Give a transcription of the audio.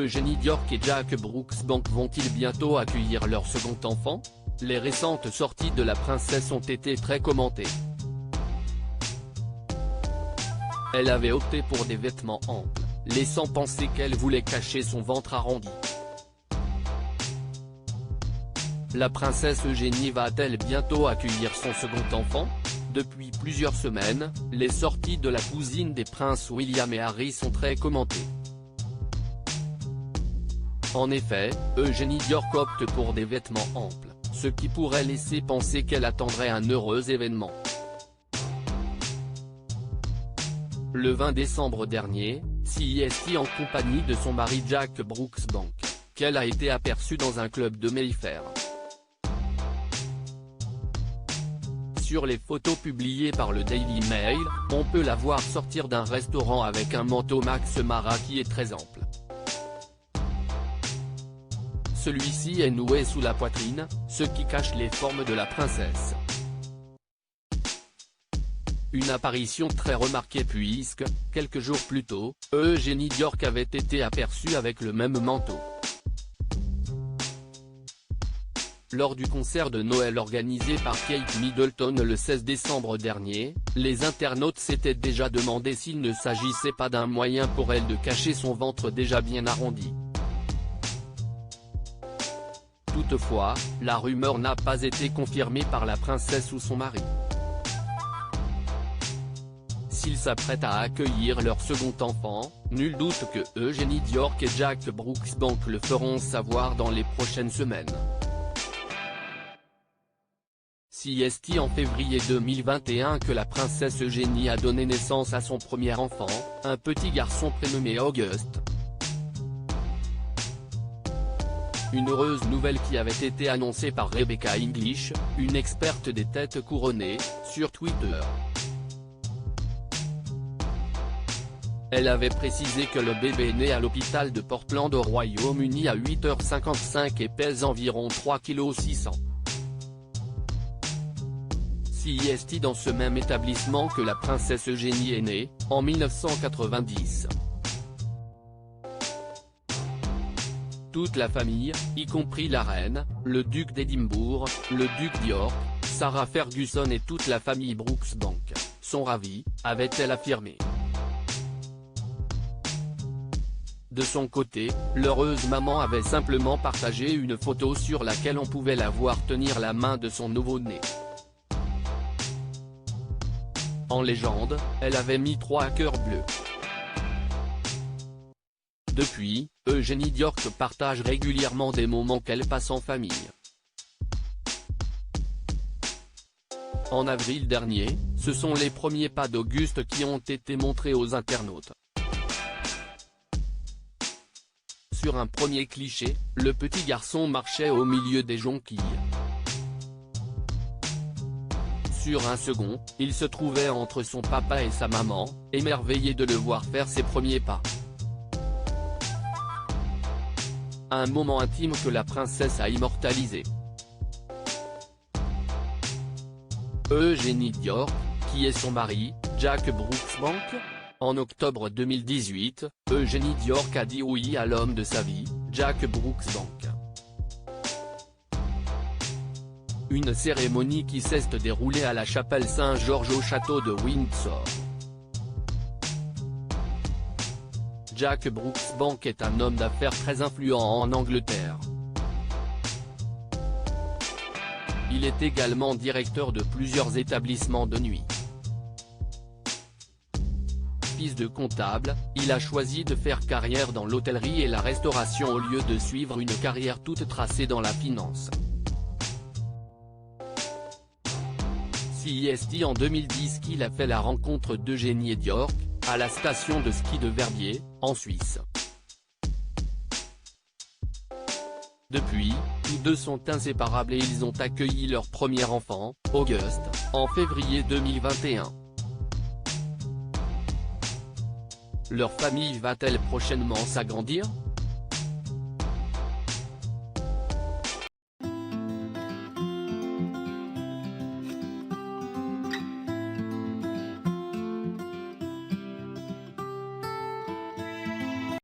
Eugénie Diorc et Jack Brooksbank vont-ils bientôt accueillir leur second enfant? Les récentes sorties de la princesse ont été très commentées. Elle avait opté pour des vêtements amples, laissant penser qu'elle voulait cacher son ventre arrondi. La princesse Eugénie va-t-elle bientôt accueillir son second enfant? Depuis plusieurs semaines, les sorties de la cousine des princes William et Harry sont très commentées. En effet, Eugénie Diorc opte pour des vêtements amples, ce qui pourrait laisser penser qu'elle attendrait un heureux événement. Le 20 décembre dernier, CEST en compagnie de son mari Jack Brooksbank, qu'elle a été aperçue dans un club de Mayfair. Sur les photos publiées par le Daily Mail, on peut la voir sortir d'un restaurant avec un manteau Max Mara qui est très ample. Celui-ci est noué sous la poitrine, ce qui cache les formes de la princesse. Une apparition très remarquée puisque, quelques jours plus tôt, Eugénie Diorc avait été aperçue avec le même manteau. Lors du concert de Noël organisé par Kate Middleton le 16 décembre dernier, les internautes s'étaient déjà demandé s'il ne s'agissait pas d'un moyen pour elle de cacher son ventre déjà bien arrondi. Toutefois, la rumeur n'a pas été confirmée par la princesse ou son mari. S'ils s'apprêtent à accueillir leur second enfant, nul doute que Eugénie Diorc et Jack Brooksbank le feront savoir dans les prochaines semaines. CEST en février 2021 que la princesse Eugénie a donné naissance à son premier enfant, un petit garçon prénommé Auguste. Une heureuse nouvelle qui avait été annoncée par Rebecca English, une experte des têtes couronnées, sur Twitter. Elle avait précisé que le bébé est né à l'hôpital de Portland au Royaume-Uni à 8h55 et pèse environ 3,6 kg. CEST dans ce même établissement que la princesse Eugénie est née, en 1990. Toute la famille, y compris la reine, le duc d'Édimbourg, le duc d'York, Sarah Ferguson et toute la famille Brooksbank, sont ravis, avait-elle affirmé. De son côté, l'heureuse maman avait simplement partagé une photo sur laquelle on pouvait la voir tenir la main de son nouveau-né. En légende, elle avait mis 3 cœurs bleus. Depuis, Eugénie Diorc partage régulièrement des moments qu'elle passe en famille. En avril dernier, ce sont les premiers pas d'Auguste qui ont été montrés aux internautes. Sur un premier cliché, le petit garçon marchait au milieu des jonquilles. Sur un second, il se trouvait entre son papa et sa maman, émerveillé de le voir faire ses premiers pas. Un moment intime que la princesse a immortalisé. Eugénie Diorc, qui est son mari, Jack Brooksbank. En octobre 2018, Eugénie Diorc a dit oui à l'homme de sa vie, Jack Brooksbank. Une cérémonie qui s'est déroulée à la chapelle Saint-Georges au château de Windsor. Jack Brooksbank est un homme d'affaires très influent en Angleterre. Il est également directeur de plusieurs établissements de nuit. Fils de comptable, il a choisi de faire carrière dans l'hôtellerie et la restauration au lieu de suivre une carrière toute tracée dans la finance. CEST en 2010 qu'il a fait la rencontre d'Eugénie Diorc, à la station de ski de Verbier, en Suisse. Depuis, tous deux sont inséparables et ils ont accueilli leur premier enfant, Auguste, en février 2021. Leur famille va-t-elle prochainement s'agrandir?